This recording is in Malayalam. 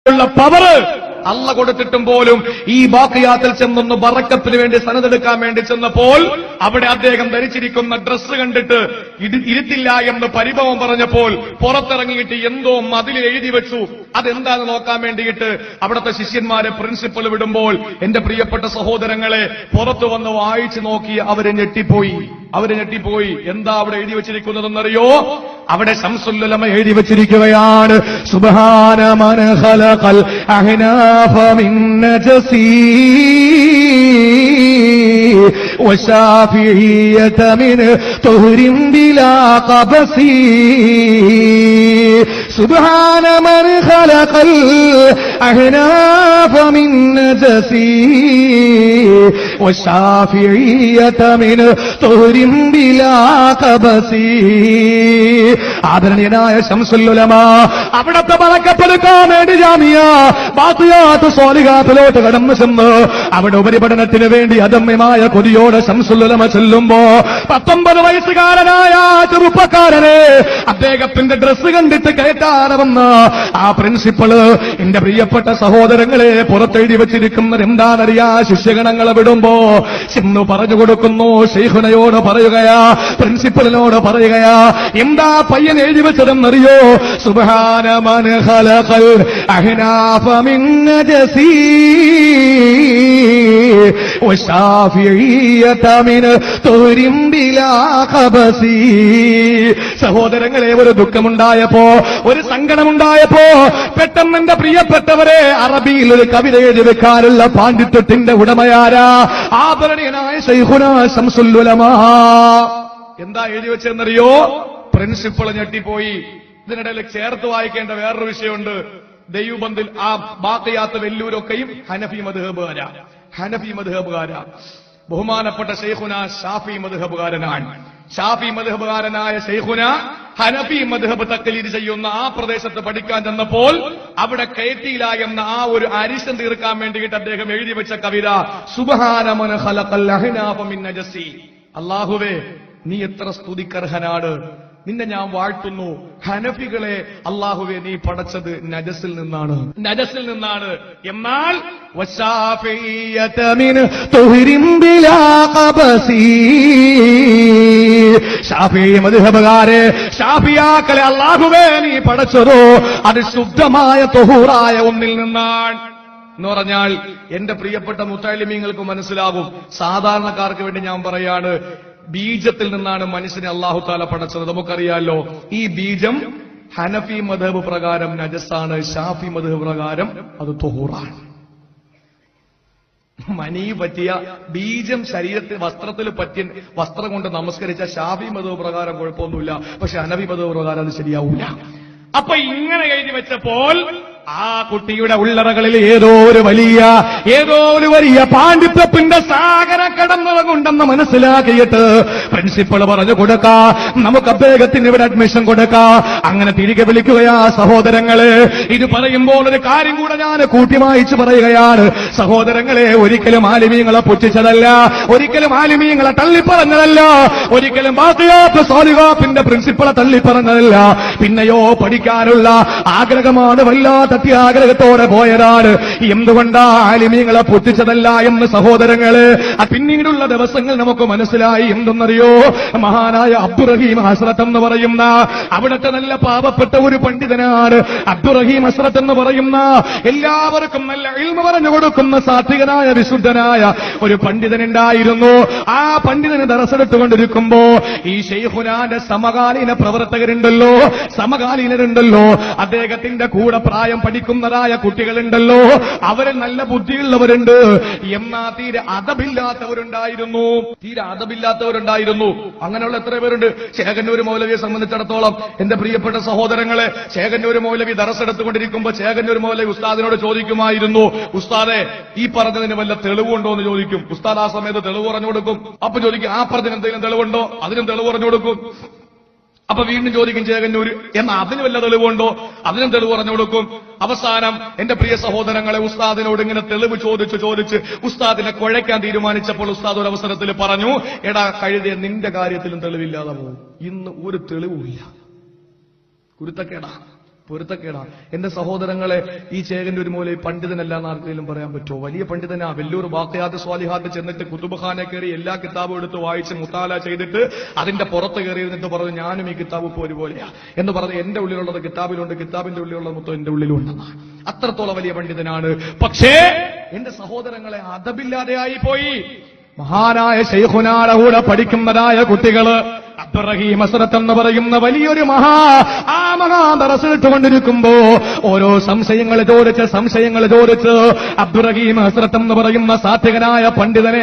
ഉള്ള പവർ അള്ള കൊടുത്തിട്ടും പോലും ഈ ബാക്കിയാത്തിൽ ചെന്നൊന്ന് ബറക്കത്തിന് വേണ്ടി സനതെടുക്കാൻ വേണ്ടി ചെന്നപ്പോൾ അവിടെ അദ്ദേഹം ധരിച്ചിരിക്കുന്ന ഡ്രസ്സ് കണ്ടിട്ട് ഇരുത്തില്ല എന്ന് പരിഭവം പറഞ്ഞപ്പോൾ പുറത്തിറങ്ങിയിട്ട് എന്തോ മതിൽ എഴുതി വെച്ചു. അതെന്താണെന്ന് നോക്കാൻ വേണ്ടിയിട്ട് അവിടുത്തെ ശിഷ്യന്മാരെ പ്രിൻസിപ്പൽ വിടുമ്പോൾ എന്റെ പ്രിയപ്പെട്ട സഹോദരങ്ങളെ പുറത്തു വന്ന് വായിച്ചു നോക്കി അവരെ ഞെട്ടിപ്പോയി. എന്താ അവിടെ എഴുതി വെച്ചിരിക്കുന്നതെന്നറിയോ? അവിടെ ശംസുൽ ഉലമ എഴുതി വെച്ചിരിക്കുകയാണ്, സുബ്ഹാന മൻ ഖലഖൽ അഹ്നാഫ മിൻ നജസി വശാഫിഇയ്യത മിൻ തുഹ്രിൻ ബിലാ ഖബസി. സുബ്ഹാന മൻ ഖലഖൽ അഹ്നാഫ മിൻ നജസി വശാഫിഇയ്യത മിൻ തുഹ്രിൻ ബിലാ ഖബസി. ആദരണീയനായ ശംസുൽ ഉലമ അവിടത്തെ ബറക്കപ്പെടുക്കാൻ വേണ്ടി ജാമിയ ബാഖിയാത്ത് സ്വാലിഹാത്തിലോട്ട് കടന്നു ചെന്ന് അവിടെ ഉപരിപഠനത്തിന് വേണ്ടി അദമ്യമായ കൊതിയോടെ ശംസുൽ ഉലമ ചെല്ലുമ്പോ 19 വയസ്സുകാരനായ ചെറുപ്പക്കാരനെ അദ്ദേഹത്തിന്റെ ഡ്രസ്സ് കണ്ടിട്ട് കയറ്റാതെ വന്ന ആ പ്രിൻസിപ്പള് എന്റെ പ്രിയപ്പെട്ട സഹോദരങ്ങളെ പുറത്തെഴുതി വെച്ചിരിക്കുന്നത് എന്താണെന്നറിയാ? ശിഷ്യഗണങ്ങളെ വിടുമ്പോ ചെന്നു പറഞ്ഞു കൊടുക്കുന്നു, ശൈഖുനയോട് പറയുകയാ, പ്രിൻസിപ്പലിനോട് പറയുകയാ, എന്താ പയ്യൻ എഴുതി വെച്ചതെന്നറിയോ? സുബ്ഹാന മൻ ഖലഖൽ അഹ്നാഫ മിൻ നജസി വശാഫിഇയ്യത മിൻ തുഹ്രിൻ ബിലാ ഖബസി. സഹോദരങ്ങളെ, ഒരു ദുഃഖമുണ്ടായപ്പോ, ഒരു സങ്കടമുണ്ടായപ്പോ പെട്ടെന്ന് എന്റെ പ്രിയപ്പെട്ടവരെ അറബിയിൽ ഒരു കവിത എഴുതി വെക്കാനുള്ള പാണ്ഡിത്യത്തിന്റെ ഉടമയാരാ? ആദരണീയനായ ശൈഖുനാ ശംസുൽ ഉലമ. എന്താ എഴുതി വെച്ചതെന്നറിയോ? പ്രിൻസിപ്പൾ ഞെട്ടിപ്പോയി. ഇതിനിടയിൽ ചേർത്ത് വായിക്കേണ്ട വേറൊരു വിഷയമുണ്ട്. ദൈവബന്ധിൽ ആ ബാഖിയാത്ത് വെല്ലൂരൊക്കെയും ഹനഫി മദ്ഹബുകാരാ. ബഹുമാനപ്പെട്ട ശൈഖുന ഷാഫി മദ്ഹബുകാരനാണ്. ഷാഫി മദ്ഹബുകാരനായ ശൈഖുന ഹനഫി മദ്ഹബ് തഖ്ലീദ് ചെയ്യുന്ന ആ പ്രദേശത്ത് പഠിക്കാൻ ചെന്നപ്പോൾ അവിടെ കയറ്റിയില്ല എന്ന ആ ഒരു അരിശം തീർക്കാൻ വേണ്ടിയിട്ട് അദ്ദേഹം എഴുതി വെച്ച കവിത സുബ്ഹാന മൻ ഖലഖൽ അഹ്നാഫ മിൻ നജസി. അല്ലാഹുവേ, നീ എത്ര സ്തുതിക്കർഹനാണ്, നിന്നെ ഞാൻ വാഴ്ത്തുന്നു. ഹനഫികളെ അല്ലാഹുവേ നീ പടച്ചത് നജസിൽ നിന്നാണ്. എന്നാൽ വശാഫിഇയ്യത മിൻ തുഹ്രിൻ ബിലാ ഖബസി. ഷാഫി മദ്ഹബുകാരെ, ഷാഫിയാക്കളെ അല്ലാഹുവേ നീ പടച്ചതോ അത് ശുദ്ധമായ തൊഹൂറായ ഒന്നിൽ നിന്നാണ് എന്ന് പറഞ്ഞാൽ എന്റെ പ്രിയപ്പെട്ട മുത്തഅല്ലിമീങ്ങൾക്ക് മനസ്സിലാകും. സാധാരണക്കാർക്ക് വേണ്ടി ഞാൻ പറയാണ്, ബീജത്തിൽ നിന്നാണ് മനുഷ്യനെ അല്ലാഹു തആല പടച്ചത്. നമുക്കറിയാലോ, ഈ ബീജം ഹനഫി മദ്ഹബ് പ്രകാരം നജസാണ്, ഷാഫി മദ്ഹബ് പ്രകാരം അത് തൊഹൂറാണ്. മനി പറ്റിയ ബീജം ശരീരത്തിൽ വസ്ത്രത്തിൽ പറ്റിയ വസ്ത്രം കൊണ്ട് നമസ്കരിച്ച ഷാഫി മദ്ഹബ് പ്രകാരം കുഴപ്പമൊന്നുമില്ല, പക്ഷെ ഹനഫി മദ്ഹബ് പ്രകാരം അത് ശരിയാവൂല. അപ്പൊ ഇങ്ങനെ എഴുതി വെച്ചപ്പോൾ ആ കുട്ടിയുടെ ഉള്ളറകളിൽ ഏതോ ഒരു വലിയ പാണ്ഡിത്യത്തിന്റെ സാഗരം കടന്നുകൊണ്ടെന്ന് മനസ്സിലാക്കിയിട്ട് പ്രിൻസിപ്പൾ പറഞ്ഞു കൊടുക്ക, നമുക്ക് അദ്ദേഹത്തിന് ഇവിടെ അഡ്മിഷൻ കൊടുക്ക. അങ്ങനെ തിരികെ വിളിക്കുകയാ. സഹോദരങ്ങളെ, ഇത് പറയുമ്പോൾ ഒരു കാര്യം കൂടെ ഞാൻ കൂട്ടി വായിച്ചു പറയുകയാണ്. സഹോദരങ്ങളെ, ഒരിക്കലും ആലിമീങ്ങളെ പുച്ഛിച്ചതല്ല, ഒരിക്കലും ആലിമീങ്ങളെ തള്ളിപ്പറഞ്ഞതല്ല, ഒരിക്കലും ബാഖിയാത്ത് സ്വാലിഹാത്തിന്റെ പ്രിൻസിപ്പളെ തള്ളിപ്പറഞ്ഞതല്ല. പിന്നെയോ പഠിക്കാനുള്ള ആഗ്രഹമാണ്, വല്ലാത്ത അത്യാഗ്രഹത്തോടെ പോയതാണ്. എന്തുകൊണ്ടാ ആലിമീങ്ങളെ പൊട്ടിച്ചതല്ല എന്ന് സഹോദരങ്ങള് പിന്നീടുള്ള ദിവസങ്ങൾ നമുക്ക് മനസ്സിലായി. എന്തെന്നറിയോ? മഹാനായ അബ്ദുറഹീം ഹസ്രത്ത് എന്ന് പറയുന്ന അവിടുത്തെ നല്ല പാവപ്പെട്ട ഒരു പണ്ഡിതനാണ്. അബ്ദുറഹീം ഹസ്രത്ത് എന്ന് പറയുന്ന എല്ലാവർക്കും നല്ല ഇൽമ പറഞ്ഞു കൊടുക്കുന്ന സാത്വികനായ വിശുദ്ധനായ ഒരു പണ്ഡിതനുണ്ടായിരുന്നു. ആ പണ്ഡിതന് ദർസെടുത്തുകൊണ്ടിരിക്കുമ്പോ ഈ ശൈഖുനാന്റെ സമകാലീനരുണ്ടല്ലോ, അദ്ദേഹത്തിന്റെ കൂടെ പ്രായം പഠിക്കുന്നതായ കുട്ടികളുണ്ടല്ലോ, അവരിൽ നല്ല ബുദ്ധിയുള്ളവരുണ്ട്, എന്നാ തീരെ അതബില്ലാത്തവരുണ്ടായിരുന്നു. അങ്ങനെയുള്ള എത്ര പേരുണ്ട്? ചേകന്നൂർ മൗലവിയെ സംബന്ധിച്ചിടത്തോളം എന്റെ പ്രിയപ്പെട്ട സഹോദരങ്ങളെ, ചേകന്നൂർ മൗലവി ദർസെടുത്തുകൊണ്ടിരിക്കുമ്പോ ചേകന്നൂർ മൗലവി ഉസ്താദിനോട് ചോദിക്കുമായിരുന്നു, ഉസ്താദെ ഈ പറഞ്ഞതിന് വല്ല തെളിവുണ്ടോ എന്ന് ചോദിക്കും. ഉസ്താദ് ആ സമയത്ത് തെളിവ് പറഞ്ഞു കൊടുക്കും. അപ്പൊ ചോദിക്കും, ആ പറഞ്ഞതിന് എന്തെങ്കിലും തെളിവുണ്ടോ? അതിനും തെളിവ് പറഞ്ഞു കൊടുക്കും. അപ്പൊ വീണ്ടും ചോദിക്കും ചേകന്നൂര്, എന്നാ അതിന് വല്ല തെളിവുണ്ടോ? അതിനും തെളിവ് പറഞ്ഞു കൊടുക്കും. അവസാനം എന്റെ പ്രിയ സഹോദരങ്ങളെ, ഉസ്താദിനോട് ഇങ്ങനെ തെളിവ് ചോദിച്ച് ഉസ്താദിനെ കുഴയ്ക്കാൻ തീരുമാനിച്ചപ്പോൾ ഉസ്താദ് ഒരു അവസരത്തിൽ പറഞ്ഞു, എടാ കഴുതിയ, നിന്റെ കാര്യത്തിലും തെളിവില്ലാതെ പോകും. ഇന്ന് ഒരു തെളിവുമില്ല. കുരുത്തക്കേടാ. പൊരുത്തക്കേടാണ്. എന്റെ സഹോദരങ്ങളെ, ഈ ചേകന്റെ ഒരു മൂല പണ്ഡിതനല്ല എന്ന് ആർക്കെങ്കിലും പറയാൻ പറ്റുമോ? വലിയ പണ്ഡിതനാ. വെല്ലൂർ ബാഖിയാത്ത് സ്വാലിഹാത്ത് ചെന്നിട്ട് കുതുബ്ഖാനെ കയറി എല്ലാ കിതാബും എടുത്ത് വായിച്ച് മുത്താല ചെയ്തിട്ട് അതിന്റെ പുറത്ത് കയറി ഇരുന്നിട്ട് പറഞ്ഞു ഞാനും ഈ കിതാബ് ഇപ്പോൾ ഒരുപോലെയാ എന്ന് പറഞ്ഞ് എന്റെ ഉള്ളിലുള്ളത് കിതാബിലുണ്ട്, കിതാബിന്റെ ഉള്ളിലുള്ളത് മൊത്തം എന്റെ ഉള്ളിലുണ്ടെന്നാണ്. അത്രത്തോളം വലിയ പണ്ഡിതനാണ്. പക്ഷേ എന്റെ സഹോദരങ്ങളെ, അതബില്ലാതെയായി പോയി. മഹാനായ ശൈഖുനാടെ കൂടെ പഠിക്കുന്നതായ കുട്ടികള് അബ്ദുറഹീം ഹസ്രത്ത് എന്ന് പറയുന്ന വലിയൊരു ആ മഹാ ദറസിലിട്ട് കൊണ്ടിരിക്കുമ്പോ ഓരോ സംശയങ്ങൾ ചോദിച്ച് അബ്ദുറഹീം ഹസ്രത്ത് എന്ന് പറയുന്ന സാത്വികനായ പണ്ഡിതനെ